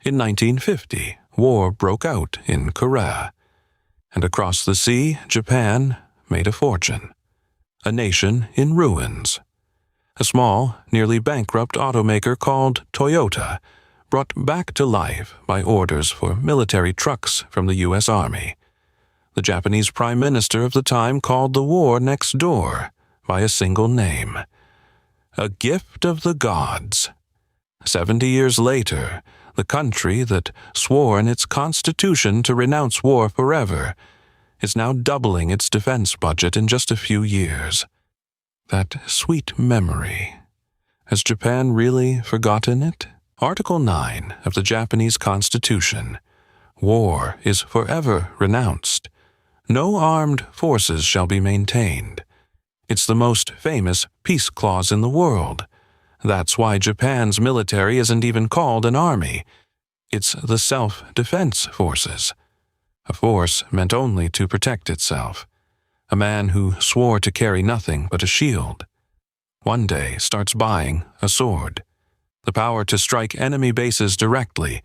In 1950, war broke out in Korea. And across the sea, Japan made a fortune. A nation in ruins. A small, nearly bankrupt automaker called Toyota, brought back to life by orders for military trucks from the U.S. Army. The Japanese Prime Minister of the time called the war next door by a single name. A gift of the gods. 70 years later, the country that swore in its constitution to renounce war forever is now doubling its defense budget in just a few years. That sweet memory. Has Japan really forgotten it? Article 9 of the Japanese Constitution. War is forever renounced. No armed forces shall be maintained. It's the most famous peace clause in the world. That's why Japan's military isn't even called an army. It's the self-defense forces. A force meant only to protect itself. A man who swore to carry nothing but a shield. One day starts buying a sword. The power to strike enemy bases directly.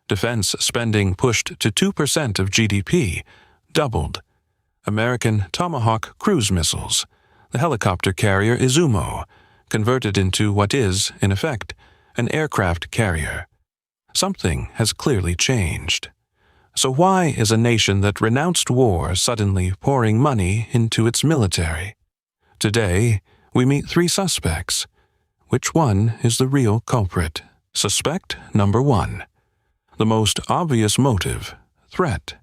Defense spending pushed to 2% of GDP, doubled. American Tomahawk cruise missiles. The helicopter carrier Izumo, converted into what is, in effect, an aircraft carrier. Something has clearly changed. So why is a nation that renounced war suddenly pouring money into its military? Today, we meet three suspects. Which one is the real culprit? Suspect number 1. The most obvious motive, threat.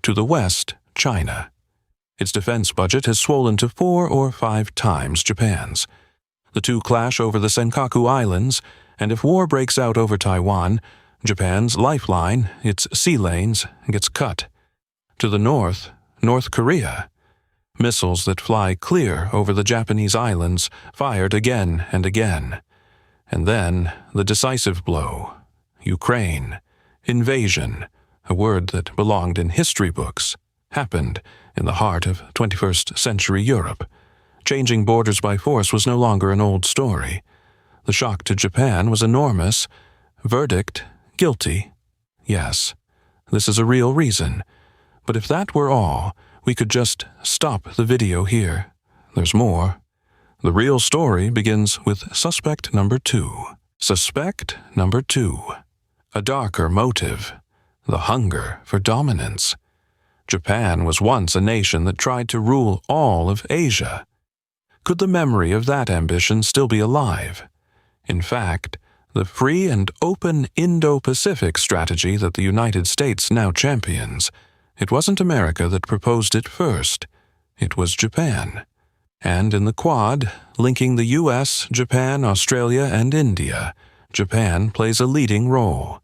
To the west, China. Its defense budget has swollen to 4 or 5 times Japan's. The two clash over the Senkaku Islands, and if war breaks out over Taiwan, Japan's lifeline, its sea lanes, gets cut. To the north, North Korea. Missiles that fly clear over the Japanese islands, fired again and again. And then the decisive blow. Ukraine. Invasion, a word that belonged in history books, happened in the heart of 21st century Europe. Changing borders by force was no longer an old story. The shock to Japan was enormous. Verdict, guilty. Yes, this is a real reason. But if that were all, we could just stop the video here. There's more. The real story begins with suspect number 2. Suspect number 2. A darker motive. The hunger for dominance. Japan was once a nation that tried to rule all of Asia. Could the memory of that ambition still be alive? In fact, the free and open indo-pacific strategy that the United States now champions, it wasn't America that proposed it first. It was Japan. And in the Quad, linking the US, Japan, Australia, and India, Japan plays a leading role.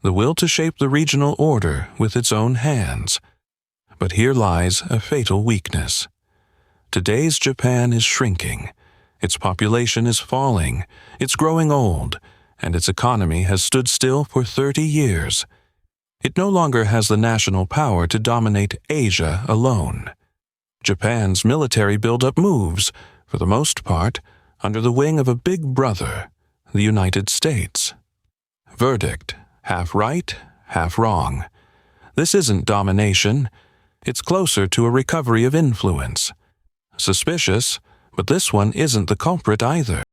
The will to shape the regional order with its own hands. But here lies a fatal weakness. Today's Japan is shrinking. Its population is falling. It's growing old. And its economy has stood still for 30 years. It no longer has the national power to dominate Asia alone. Japan's military buildup moves, for the most part, under the wing of a big brother, the United States. Verdict, half right, half wrong. This isn't domination. It's closer to a recovery of influence. Suspicious, but this one isn't the culprit either.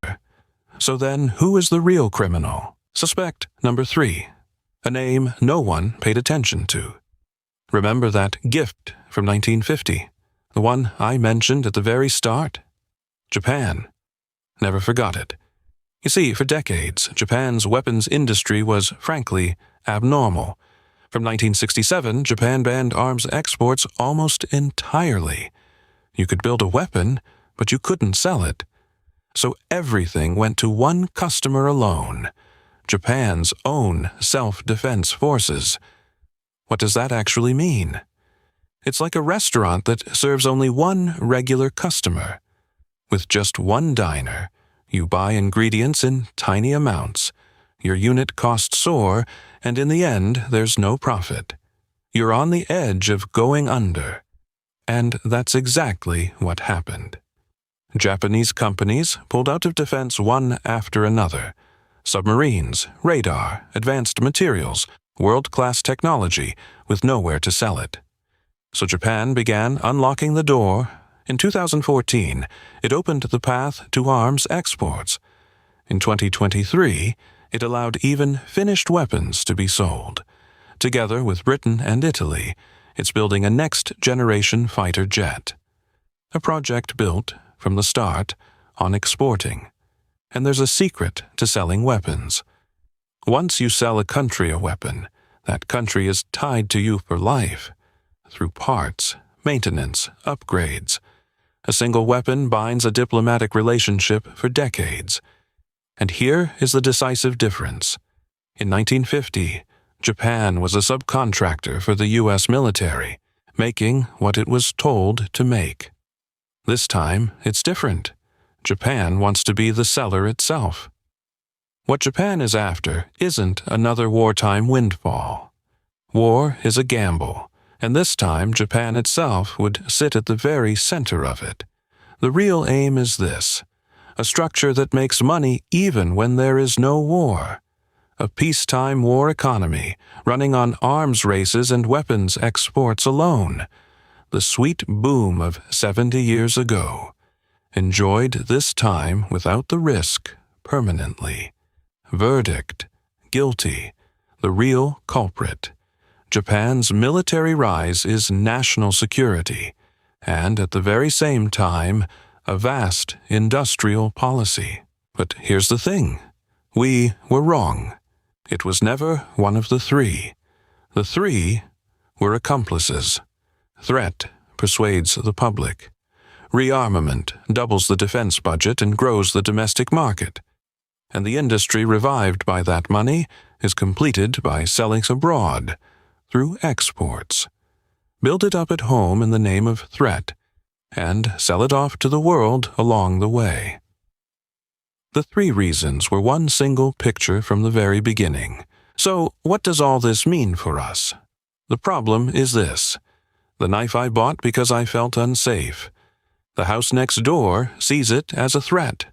So then, who is the real criminal? Suspect number 3. A name no one paid attention to. Remember that gift from 1950? The one I mentioned at the very start? Japan. Never forgot it. You see, for decades, Japan's weapons industry was, frankly, abnormal. From 1967, Japan banned arms exports almost entirely. You could build a weapon, but you couldn't sell it. So everything went to one customer alone, Japan's own self-defense forces. What does that actually mean? It's like a restaurant that serves only one regular customer. With just one diner, you buy ingredients in tiny amounts. Your unit costs soar, and in the end, there's no profit. You're on the edge of going under. And that's exactly what happened. Japanese companies pulled out of defense one after another. submarines, radar, advanced materials, world-class technology, with nowhere to sell it. So Japan began unlocking the door. In 2014, it opened the path to arms exports. In 2023, it allowed even finished weapons to be sold. Together with Britain and Italy, it's building a next-generation fighter jet. A project built, from the start, on exporting. And there's a secret to selling weapons. Once you sell a country a weapon, that country is tied to you for life, through parts, maintenance, upgrades. A single weapon binds a diplomatic relationship for decades. And here is the decisive difference. In 1950, Japan was a subcontractor for the U.S. military, making what it was told to make. This time, it's different. Japan wants to be the seller itself. What Japan is after isn't another wartime windfall. War is a gamble, and this time Japan itself would sit at the very center of it. The real aim is this: a structure that makes money even when there is no war. A peacetime war economy running on arms races and weapons exports alone. The sweet boom of 70 years ago. Enjoyed this time without the risk, permanently. Verdict: guilty. The real culprit. Japan's military rise is national security, and at the very same time, a vast industrial policy. But here's the thing. We were wrong. It was never one of the three. The three were accomplices. Threat persuades the public. Rearmament doubles the defense budget and grows the domestic market. And the industry revived by that money is completed by selling abroad, through exports. Build it up at home in the name of threat, and sell it off to the world along the way. The three reasons were one single picture from the very beginning. So, what does all this mean for us? The problem is this. The knife I bought because I felt unsafe. The house next door sees it as a threat.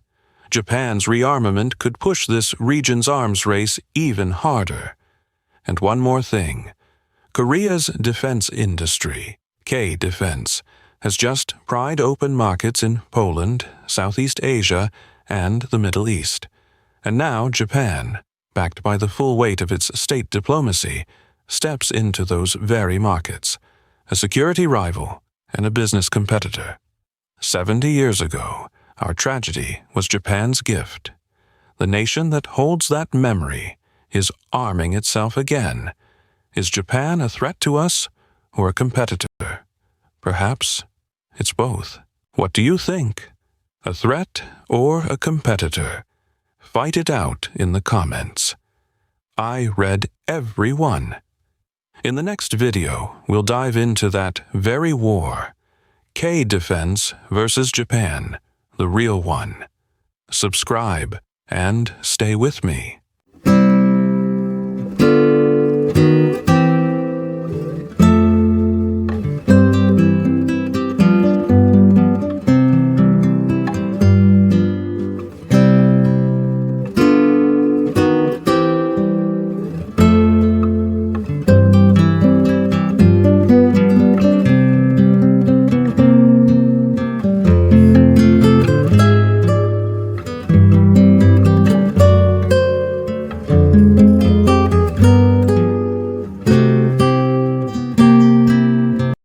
Japan's rearmament could push this region's arms race even harder. And one more thing. Korea's defense industry, K-Defense, has just pried open markets in Poland, Southeast Asia, and the Middle East. And now Japan, backed by the full weight of its state diplomacy, steps into those very markets. A security rival and a business competitor. 70 years ago, our tragedy was Japan's gift. The nation that holds that memory is arming itself again. Is Japan a threat to us or a competitor? Perhaps it's both. What do you think? A threat or a competitor? Fight it out in the comments. I read every one. In the next video, we'll dive into that very war. K-Defense versus Japan, the real one. Subscribe and stay with me.